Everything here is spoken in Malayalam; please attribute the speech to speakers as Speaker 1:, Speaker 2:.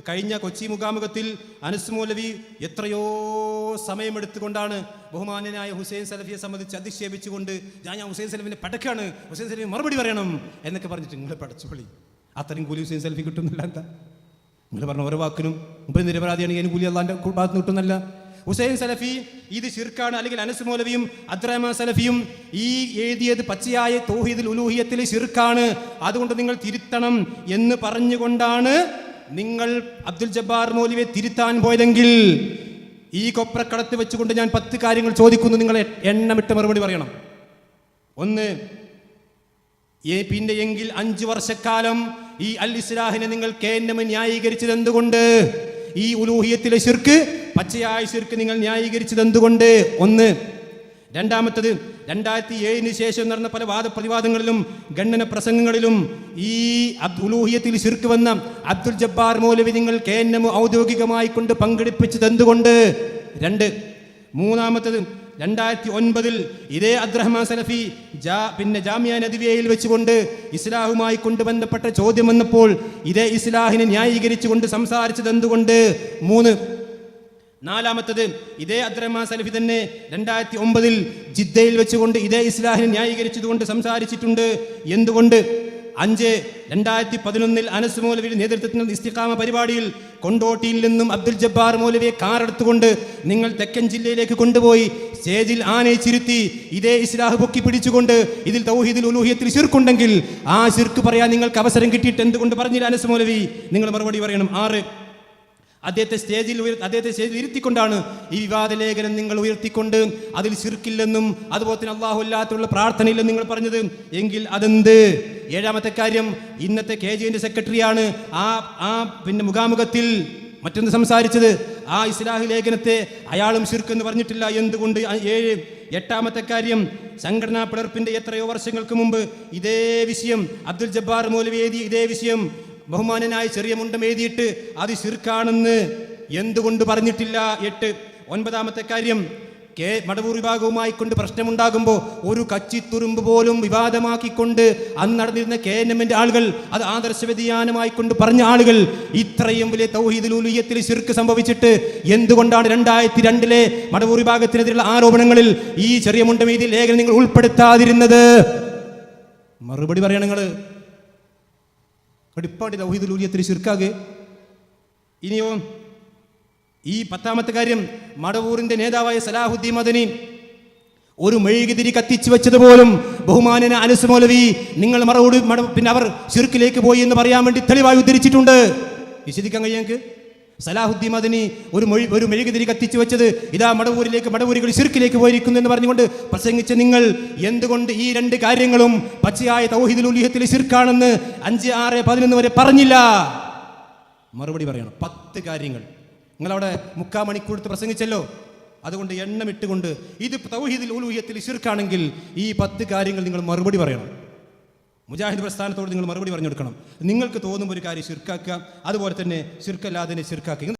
Speaker 1: കഴിഞ്ഞ കൊച്ചി മുഖാമുഖത്തിൽ അനസ് മൗലവി എത്രയോ സമയമെടുത്തുകൊണ്ടാണ് ബഹുമാന്യനായ ഹുസൈൻ സലഫിയെ സംബന്ധിച്ച് അധിക്ഷേപിച്ചുകൊണ്ട് ഞാൻ ഹുസൈൻ സലഫിന്റെ പടക്കാണ്, ഹുസൈൻ സലഫി മറുപടി പറയണം എന്നൊക്കെ പറഞ്ഞിട്ട് നിങ്ങൾ പടച്ചോളി. അത്രയും കൂലി ഹുസൈൻ സലഫി കിട്ടുന്നില്ല. എന്താ നിങ്ങൾ പറഞ്ഞ ഓരോ വാക്കിനും മുമ്പ് നിരപരാധിയാണെങ്കിൽ അതിന് കൂലി അള്ളാന്റെ ഭാഗത്ത് കിട്ടുന്നല്ല. ഹുസൈൻ സലഫി ഇത് ശിർക്കാണ്, അല്ലെങ്കിൽ അനസ് മൗലവിയും അബ്ദുറഹ്മാൻ സലഫിയും ഈ എഴുതിയത് പച്ചയായ തൗഹീദുൽ ഉലൂഹിയത്തിൽ ശിർക്കാണ്, അതുകൊണ്ട് നിങ്ങൾ തിരുത്തണം എന്ന് പറഞ്ഞുകൊണ്ടാണ് നിങ്ങൾ അബ്ദുൽ ജബ്ബാർ മൗലവിയെ തിരുത്താൻ പോയതെങ്കിൽ ഈ കൊപ്രക്കടത്ത് വെച്ചുകൊണ്ട് ഞാൻ 10 കാര്യങ്ങൾ ചോദിക്കുന്നു. നിങ്ങൾ എണ്ണമിട്ട് മറുപടി പറയണം. ഒന്ന്, പിന്നെ എങ്കിൽ 5 വർഷക്കാലം ഈ അൽ ഇസ്ലാഹിനെ നിങ്ങൾ KNM ന്യായീകരിച്ചത് എന്തുകൊണ്ട്? ഈ ഉലൂഹിയത്തിലെ ശിർക്ക്, പച്ചയായ ശിർക്ക് നിങ്ങൾ ന്യായീകരിച്ചത് എന്തുകൊണ്ട്? ഒന്ന്. രണ്ടാമത്തത്, 2007 ശേഷം നടന്ന പല വാദപ്രതിവാദങ്ങളിലും ഖണ്ഡന പ്രസംഗങ്ങളിലും ഈ ഉലൂഹിയത്തിൽ ശിർക്ക് വന്ന അബ്ദുൽ ജബ്ബാർ മൗലവി നിങ്ങൾ KNM ഔദ്യോഗികമായി കൊണ്ട് പങ്കെടുപ്പിച്ചത് എന്തുകൊണ്ട്? 2. മൂന്നാമത്തത്, 2009 ഇതേ അബ്ദുറഹ്മാൻ സലഫി പിന്നെ ജാമിയ നദിവിയയിൽ വെച്ചുകൊണ്ട് ഇസ്ലാഹുമായി കൊണ്ട് ബന്ധപ്പെട്ട ചോദ്യം വന്നപ്പോൾ ഇതേ ഇസ്ലാഹിനെ ന്യായീകരിച്ചുകൊണ്ട് സംസാരിച്ചത് എന്തുകൊണ്ട്? 3. നാലാമത്തത്, ഇതേ അബ്ദുറഹ്മാൻ സലഫി തന്നെ 2009 ജിദ്ദയിൽ വെച്ചുകൊണ്ട് ഇതേ ഇസ്ലാഹിനെ ന്യായീകരിച്ചതുകൊണ്ട് സംസാരിച്ചിട്ടുണ്ട്. എന്തുകൊണ്ട്? 5. 2011 അനസ് മൗലവിയുടെ നേതൃത്വത്തിൽ ഇസ്തിഖാമ പരിപാടിയിൽ കൊണ്ടോട്ടിയിൽ നിന്നും അബ്ദുൽ ജബ്ബാർ മൗലവിയെ കാറെടുത്തുകൊണ്ട് നിങ്ങൾ തെക്കൻ ജില്ലയിലേക്ക് കൊണ്ടുപോയി സ്റ്റേജിൽ ആനയിച്ചിരുത്തി ഇതേ ഇസ്ലാഹ് പൊക്കി പിടിച്ചുകൊണ്ട് ഇതിൽ തൗഹീദുൽ ഉലൂഹിയത്തിൽ ശിർക്കുണ്ടെങ്കിൽ ആ ശിർക്ക് പറയാൻ നിങ്ങൾക്ക് അവസരം കിട്ടിയിട്ട് എന്തുകൊണ്ട് പറഞ്ഞില്ല അനസ് മൗലവി? നിങ്ങൾ മറുപടി പറയണം. 6. അദ്ദേഹത്തെ സ്റ്റേജിൽ ഇരുത്തിക്കൊണ്ടാണ് ഈ വിവാദ ലേഖനം നിങ്ങൾ ഉയർത്തിക്കൊണ്ട് അതിൽ ശിർക്കില്ലെന്നും അതുപോലെ തന്നെ അല്ലാഹു അല്ലാത്തുള്ള പ്രാർത്ഥനയില്ലെന്നും നിങ്ങൾ പറഞ്ഞത്. എങ്കിൽ അതെന്ത്? 7ാമത്തെ കാര്യം, ഇന്നത്തെ KJന്റെ സെക്രട്ടറിയാണ് പിന്നെ മുഖാമുഖത്തിൽ മറ്റൊന്ന് സംസാരിച്ചത്. ആ ഇസ്ലാഹി ലേഖനത്തെ അയാളും ശിർക്ക് എന്ന് പറഞ്ഞിട്ടില്ല. എന്തുകൊണ്ട്? 7. 8ാമത്തെ കാര്യം, സംഘടനാ പിളർപ്പിന്റെ എത്രയോ വർഷങ്ങൾക്ക് മുമ്പ് ഇതേ വിഷയം അബ്ദുൽ ജബ്ബാർ മൗലവി എഴുതി ഇതേ വിഷയം ബഹുമാനനായ ചെറിയ മുണ്ടം എഴുതിയിട്ട് അത് ശിർക്കാണെന്ന് എന്തുകൊണ്ട് പറഞ്ഞിട്ടില്ല? 8. 9ാമത്തെ കാര്യം, മടവൂർ വിഭാഗവുമായി കൊണ്ട് പ്രശ്നമുണ്ടാകുമ്പോൾ ഒരു കച്ചിത്തുരുമ്പ് പോലും വിവാദമാക്കിക്കൊണ്ട് അന്ന് നടന്നിരുന്ന KNMന്റെ ആളുകൾ, അത് ആദർശ വ്യതിയാനമായി കൊണ്ട് പറഞ്ഞ ആളുകൾ, ഇത്രയും വലിയ തൗഹീദുൽ ഉലൂഹിയത്തിൽ ശിർക്ക് സംഭവിച്ചിട്ട് എന്തുകൊണ്ടാണ് 2002 മടവൂർ വിഭാഗത്തിനെതിരെയുള്ള ആരോപണങ്ങളിൽ ഈ ചെറിയ മുണ്ടം എഴുതിയ ലേഖനം നിങ്ങൾ ഉൾപ്പെടുത്താതിരുന്നത്? മറുപടി പറയണം. നിങ്ങൾ ഇപ്പാണ്ടി തൗഹീദുൽ ഉലൂഹിയത്തിൽ ശിർക്കാകെ. ഇനിയോ ഈ 10ാമത്തെ കാര്യം, മടവൂരിന്റെ നേതാവായ സലാഹുദ്ദീൻ മദനി ഒരു മെഴുകുതിരി കത്തിച്ചു വെച്ചതുപോലും ബഹുമാനന അനസ് മൗലവി നിങ്ങൾ പിന്നെ അവർ ശിർക്കിലേക്ക് പോയി എന്ന് പറയാൻ വേണ്ടി തെളിവായി ഉദ്ധരിച്ചിട്ടുണ്ട്. വിശദിക്കാൻ കഴിയാക്ക്? സലാഹുദ്ദീൻ മദനി ഒരു മെഴുകുതിരി കത്തിച്ചു വെച്ചത് ഇതാ മടവൂരികൾ ശിർക്കിലേക്ക് പോയിരിക്കുന്നു എന്ന് പറഞ്ഞുകൊണ്ട് പ്രസംഗിച്ച നിങ്ങൾ എന്തുകൊണ്ട് ഈ 2 കാര്യങ്ങളും പച്ചയായ തൗഹീദുൽ ഉലൂഹിയത്തിൽ ശിർക്കാണെന്ന് 5, 6, 11 വരെ പറഞ്ഞില്ല? മറുപടി പറയണം. 10 കാര്യങ്ങൾ നിങ്ങളവിടെ 3/4 മണിക്കൂർ പ്രസംഗിച്ചല്ലോ. അതുകൊണ്ട് എണ്ണമിട്ടുകൊണ്ട് ഇത് തൗഹീദുൽ ഉലൂഹിയത്തിൽ ശിർക്കാണെങ്കിൽ ഈ 10 കാര്യങ്ങൾ നിങ്ങൾ മറുപടി പറയണം. മുജാഹിദ് പ്രസ്ഥാനത്തോട് നിങ്ങൾ മറുപടി പറഞ്ഞു കൊടുക്കണം. നിങ്ങൾക്ക് തോന്നുമ്പോൾ ഒരു കാര്യം ശിർക്കാക്കുക, അതുപോലെ തന്നെ ശിർക്കല്ലാതെ ശിർക്കാക്കുക.